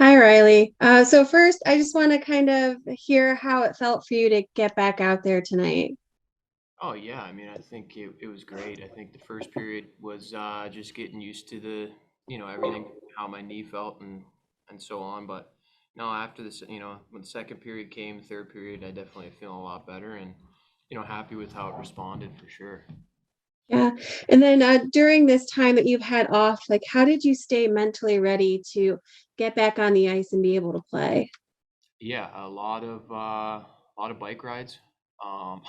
Hi, Riley. So first, I just want to kind of hear how it felt for you to get back out there tonight. Oh yeah, I mean, I think it was great. I think the first period was just getting used to everything, how my knee felt and so on. But no, after this, when the second period came, third period, I definitely feel a lot better and happy with how it responded for sure. Yeah. And then during this time that you've had off, like how did you stay mentally ready to get back on the ice and be able to play? Yeah, a lot of bike rides, um,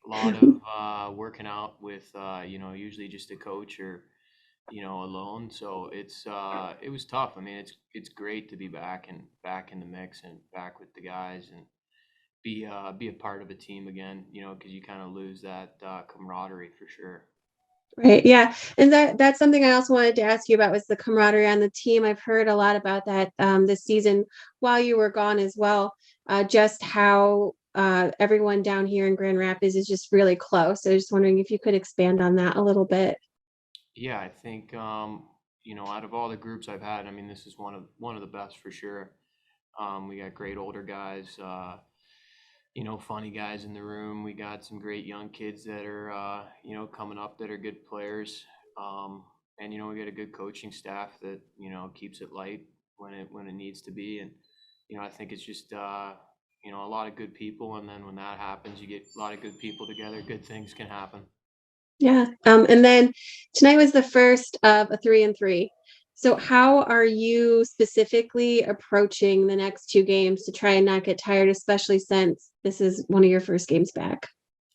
a lot of working out with usually just a coach or alone. So it was tough. I mean, it's great to be back in the mix and back with the guys and be a part of a team again, because you kind of lose that camaraderie for sure. Right. Yeah. And that's something I also wanted to ask you about was the camaraderie on the team. I've heard a lot about that this season while you were gone as well. Just how everyone down here in Grand Rapids is just really close. I was just wondering if you could expand on that a little bit. Yeah, I think out of all the groups I've had, I mean, this is one of the best for sure. We got great older guys, funny guys in the room. We got some great young kids that are, coming up that are good players. And we got a good coaching staff that keeps it light when it needs to be. And I think it's just a lot of good people. And then when that happens, you get a lot of good people together. Good things can happen. Yeah. And then tonight was the first of a 3-3. So how are you specifically approaching the next two games to try and not get tired, especially since this is one of your first games back?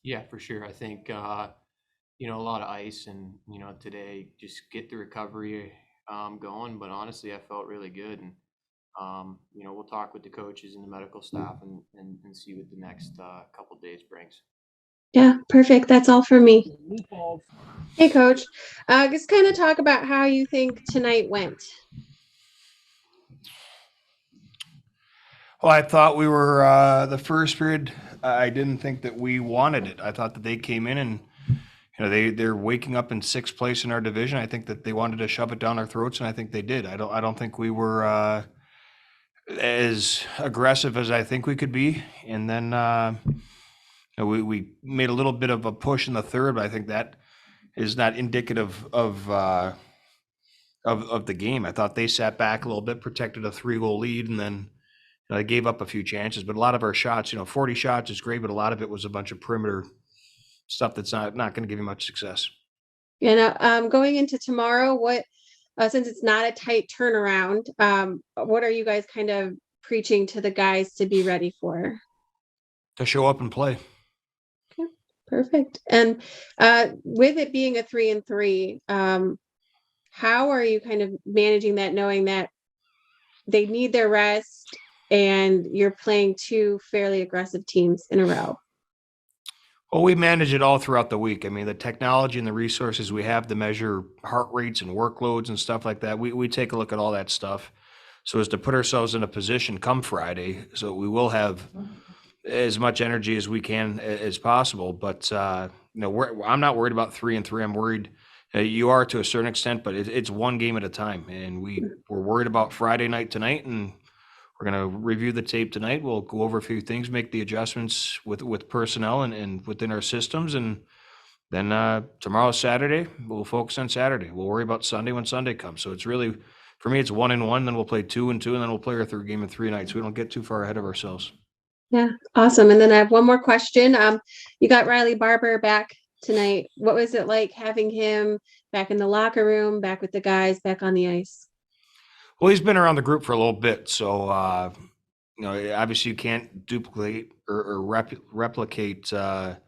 Yeah, for sure. I think a lot of ice, and today just get the recovery going. But honestly, I felt really good, and we'll talk with the coaches and the medical staff and see what the next couple days brings. Yeah, perfect. That's all for me. Hey, Coach. Just kind of talk about how you think tonight went. Well, I thought we were the first period. I didn't think that we wanted it. I thought that they came in and they're waking up in sixth place in our division. I think that they wanted to shove it down our throats, and I think they did. I don't think we were as aggressive as I think we could be. And then we made a little bit of a push in the third, but I think that is not indicative of the game. I thought they sat back a little bit, protected a 3-goal lead, and then they gave up a few chances. But a lot of our shots, 40 shots is great, but a lot of it was a bunch of perimeter stuff that's not going to give you much success. Going into tomorrow, what since it's not a tight turnaround, what are you guys kind of preaching to the guys to be ready for? To show up and play. Okay, perfect. And with it being a 3-3, how are you kind of managing that, knowing that they need their rest and you're playing two fairly aggressive teams in a row? Well, we manage it all throughout the week. I mean, the technology and the resources we have to measure heart rates and workloads and stuff like that, we take a look at all that stuff so as to put ourselves in a position come Friday so we will have as much energy as we can as possible. But I'm not worried about 3-3. I'm worried you are to a certain extent, but it's one game at a time, and we're worried about Friday night tonight, and we're going to review the tape tonight. We'll go over a few things, make the adjustments with personnel and within our systems, and then tomorrow's Saturday. We'll focus on Saturday. We'll worry about Sunday when Sunday comes. So it's really, for me, it's 1-1. Then we'll play 2-2, and then we'll play our third game in 3 nights. We don't get too far ahead of ourselves. Yeah, awesome. And then I have one more question. You got Riley Barber back tonight. What was it like having him back in the locker room, back with the guys, back on the ice? Well, he's been around the group for a little bit, so obviously you can't duplicate or replicate a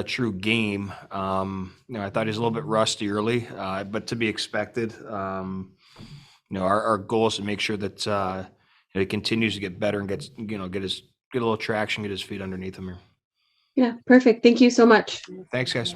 true game. I thought he was a little bit rusty early, but to be expected. Our goal is to make sure that he continues to get better and get a little traction, get his feet underneath him here. Yeah, perfect. Thank you so much. Thanks, guys.